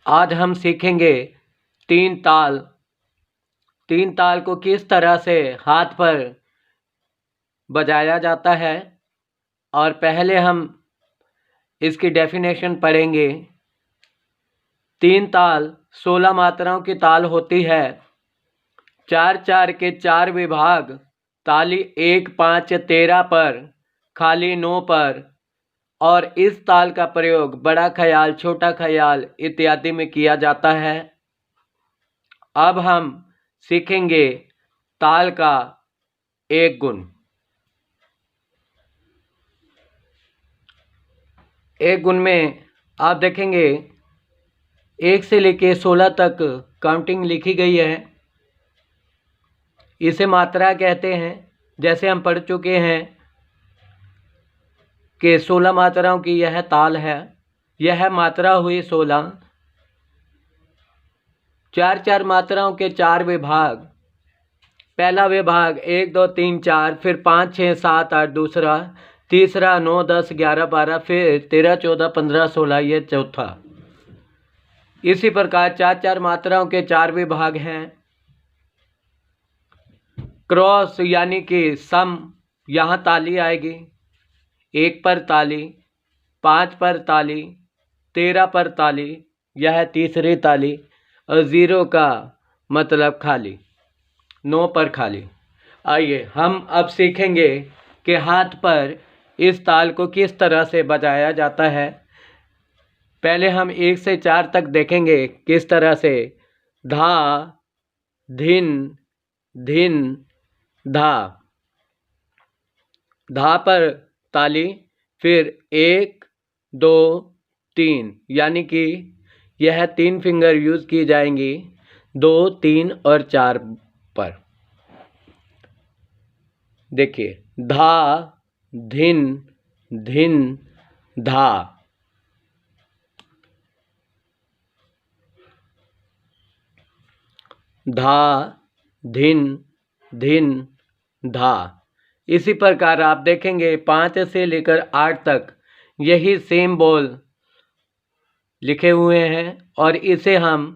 आज हम सीखेंगे तीन ताल। तीन ताल को किस तरह से हाथ पर बजाया जाता है, और पहले हम इसकी डेफिनेशन पढ़ेंगे। तीन ताल 16 मात्राओं की ताल होती है। 4-4 के 4 विभाग, ताली 1, 5, 13 पर, खाली 9 पर, और इस ताल का प्रयोग बड़ा ख्याल, छोटा ख्याल इत्यादि में किया जाता है। अब हम सीखेंगे ताल का एक गुण। एक गुण में आप देखेंगे 1 से लेकर 16 तक काउंटिंग लिखी गई है। इसे मात्रा कहते हैं। जैसे हम पढ़ चुके हैं कि 16 मात्राओं की यह ताल है। यह मात्रा हुई 16। 4-4 मात्राओं के 4 विभाग। पहला विभाग 1, 2, 3, 4, फिर 5, 6, 7, 8 दूसरा, तीसरा 9, 10, 11, 12, फिर 13, 14, 15, 16 ये चौथा। इसी प्रकार 4-4 मात्राओं के 4 विभाग हैं। क्रॉस यानी कि सम, यहाँ ताली आएगी। 1 पर ताली, 5 पर ताली, 13 पर ताली, यह तीसरी ताली, और 0 का मतलब खाली, 9 पर खाली। आइए हम अब सीखेंगे कि हाथ पर इस ताल को किस तरह से बजाया जाता है। पहले हम 1 से 4 तक देखेंगे किस तरह से। धा, धिन, धिन, धा। धा पर ताली, फिर 1, 2, 3, यानी कि यह 3 फिंगर यूज की जाएंगी 2, 3 और 4 पर। देखिए, धा, धिन, धिन, धा। धा, धिन, धिन, धा। इसी प्रकार आप देखेंगे 5 से लेकर 8 तक यही सेम बोल लिखे हुए हैं, और इसे हम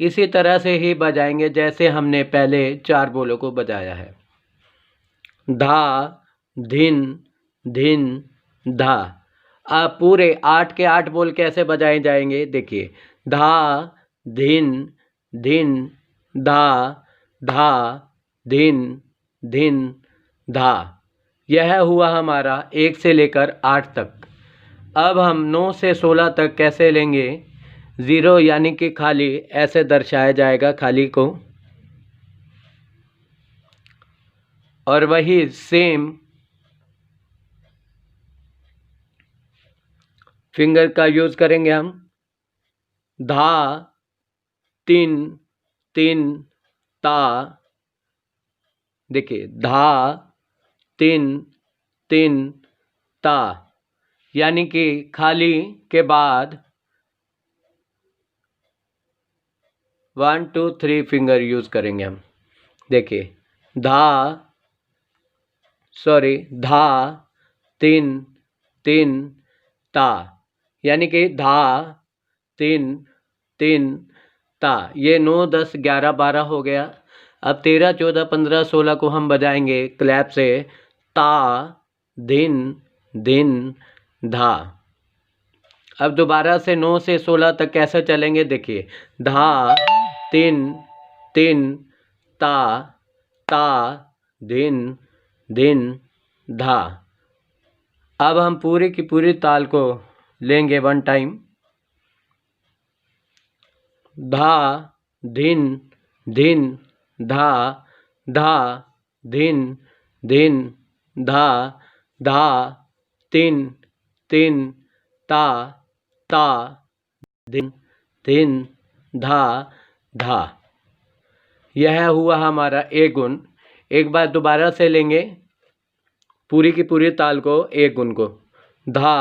इसी तरह से ही बजाएंगे जैसे हमने पहले 4 बोलों को बजाया है। धा, धिन, धिन, धा। अब पूरे 8 के 8 बोल कैसे बजाए जाएंगे, देखिए। धा, धिन, धिन, धा, धा, धिन, धिन, धा। यह हुआ हमारा 1 से लेकर 8 तक। अब हम 9 से 16 तक कैसे लेंगे। 0 यानी कि खाली, ऐसे दर्शाया जाएगा खाली को, और वही सेम फिंगर का यूज करेंगे हम। धा, तिन, तिन, ता। देखिए, धा, तिन, तिन, ता, यानी कि खाली के बाद 1, 2, 3 फिंगर यूज करेंगे हम। देखिए, धा, तिन, तिन, ता, यानी कि धा, तिन, तिन, ता। ये 9, 10, 11, 12 हो गया। अब 13, 14, 15, 16 को हम बजाएंगे क्लैप से। ता, धिन, धिन, धा। अब दोबारा से 9 से 16 तक कैसे चलेंगे, देखिए। धा, तिन, तिन, ता, ता, धिन, धिन, धा। अब हम पूरी की पूरी ताल को लेंगे 1 टाइम। धा, धिन, धिन, धा, धा, धिन, धिन, धा, धा, तिन, तिन, ता, ता, धिन, धिन, धा, धा। यह हुआ हमारा एक गुण। एक बार दोबारा से लेंगे पूरी की पूरी ताल को, एक गुण को। धा,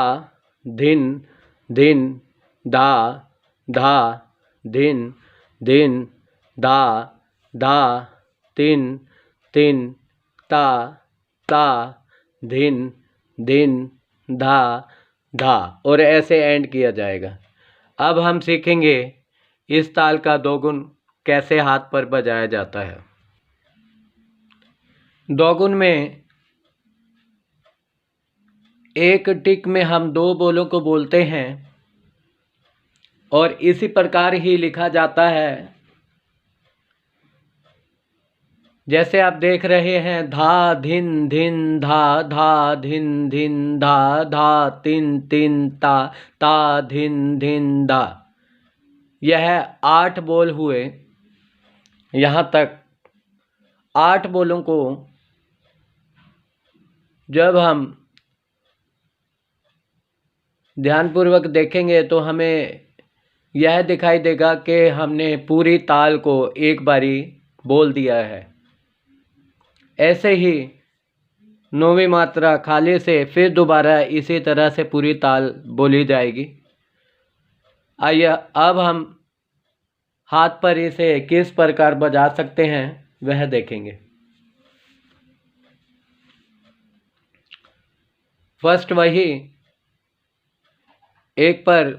धिन, धिन, धा, धा, धिन, धिन, धा, धा, तिन, तिन, ता, ता, धिन, धिन, धा, धा, और ऐसे एंड किया जाएगा। अब हम सीखेंगे इस ताल का दोगुन कैसे हाथ पर बजाया जाता है। दोगुन में एक टिक में हम दो बोलों को बोलते हैं और इसी प्रकार ही लिखा जाता है। जैसे आप देख रहे हैं, धा धिन धिन धा, धा धिन धिन धा, धा तिन तिन ता, ता धिन धिन धा। यह 8 बोल हुए। यहाँ तक 8 बोलों को जब हम ध्यानपूर्वक देखेंगे तो हमें यह दिखाई देगा कि हमने पूरी ताल को एक बारी बोल दिया है। ऐसे ही 9वीं मात्रा खाली से फिर दोबारा इसी तरह से पूरी ताल बोली जाएगी। आइए अब हम हाथ पर इसे किस प्रकार बजा सकते हैं वह देखेंगे। फर्स्ट वही एक पर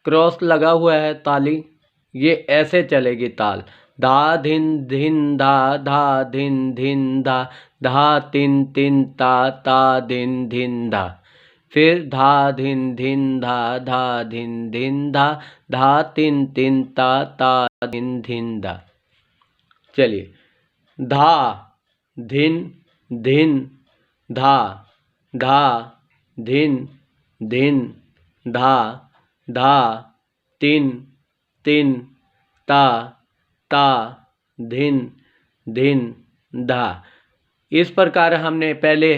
क्रॉस लगा हुआ है ताली, ये ऐसे चलेगी ताल। धा धिन धिन धा, धा धिन धिन धा, धा तिन तिन ता, ता धिन धिन धा। फिर धा धिन धिन धा, धा धिन धिन धा, धा तिन तिन ता, ता धिन धिन धा। चलिए, धा धिन धिन धा, धा धिन धिन धा, धा तिन तिन ता, ता धिन धिन धा। इस प्रकार हमने पहले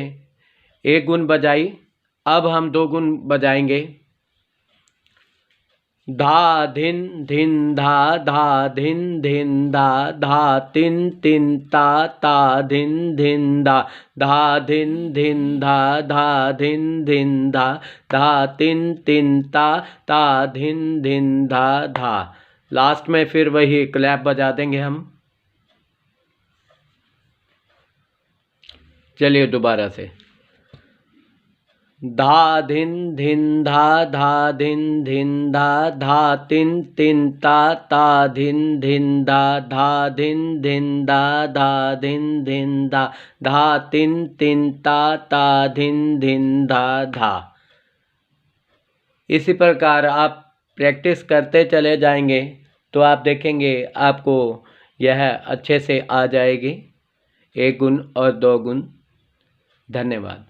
एक गुण बजाई, अब हम 2 गुण बजाएंगे। धा धिन धिन धा, धा धिन धिन धा, धा तिन तिन ता, ता धिन धिन धा, धा धिन धिन धा, धा धिन धिन धा, धा तिन तिन ता, ता धिन धिन धा, धा। लास्ट में फिर वही क्लैप बजा देंगे हम। चलिए दोबारा से, धा धिन धिन धा, धा धिन धिन धा, धा तिन तिन ता, ता धिन धिन धा, धा धिन धिन धा, धा धिन धिन धा, धा तिन तिन ता, ता धिन धिन धा, धा। इसी प्रकार आप प्रैक्टिस करते चले जाएंगे तो आप देखेंगे आपको यह अच्छे से आ जाएगी। 1 गुण और 2 गुण। धन्यवाद।